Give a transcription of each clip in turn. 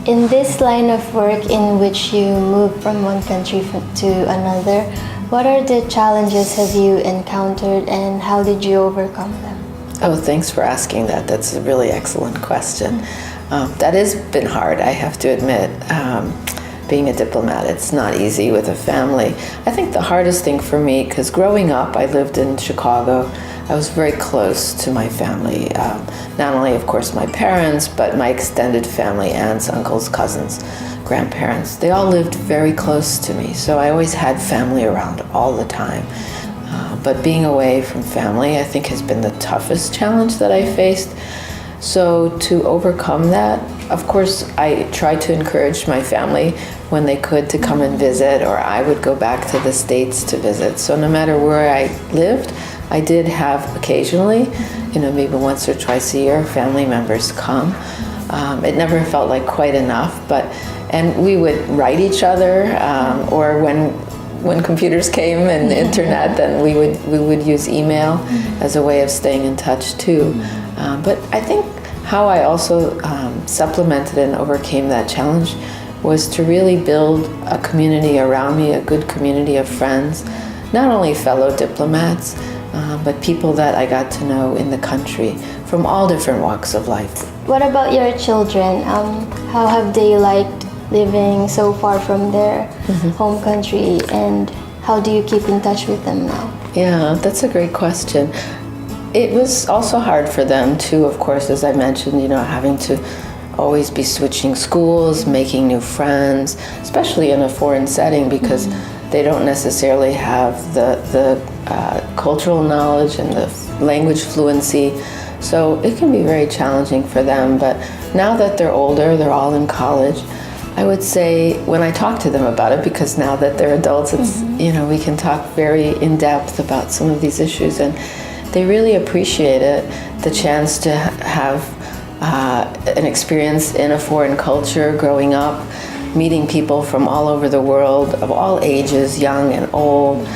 In this line of work in which you move from one country to another, what are the challenges have you encountered and how did you overcome them? Oh, thanks for asking that. That's a really excellent question. That has been hard, I have to admit. Being a diplomat, it's not easy with a family. I think the hardest thing for me, because growing up, I lived in Chicago, I was very close to my family. Not only, of course, my parents, but my extended family, aunts, uncles, cousins, grandparents. They all lived very close to me, so I always had family around all the time. But being away from family, I think, has been the toughest challenge that I faced. So to overcome that, of course, I tried to encourage my family when they could to come and visit, or I would go back to the States to visit. So no matter where I lived, I did have occasionally, maybe once or twice a year, family members come. It never felt like quite enough, and we would write each other, or when computers came and the internet, then we would use email as a way of staying in touch too. But I think how I also supplemented and overcame that challenge was to really build a community around me, a good community of friends, not only fellow diplomats, but people that I got to know in the country from all different walks of life. What about your children? How have they liked living so far from their home country, and how do you keep in touch with them now? Yeah, that's a great question. It was also hard for them too, of course, as I mentioned, having to always be switching schools, making new friends, especially in a foreign setting, because they don't necessarily have the cultural knowledge and the language fluency. So it can be very challenging for them. But now that they're older, they're all in college, I would say when I talk to them about it, because now that they're adults, it's, we can talk very in depth about some of these issues, and they really appreciate it, the chance to have an experience in a foreign culture, growing up, meeting people from all over the world, of all ages, young and old,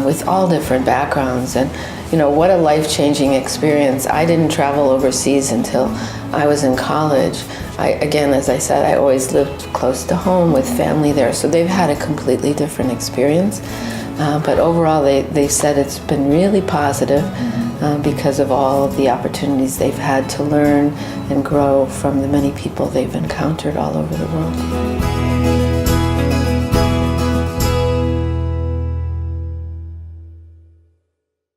with all different backgrounds. And what a life-changing experience. I didn't travel overseas until I was in college. Again, as I said, I always lived close to home with family there, so they've had a completely different experience. But overall, they said it's been really positive because of all of the opportunities they've had to learn and grow from the many people they've encountered all over the world.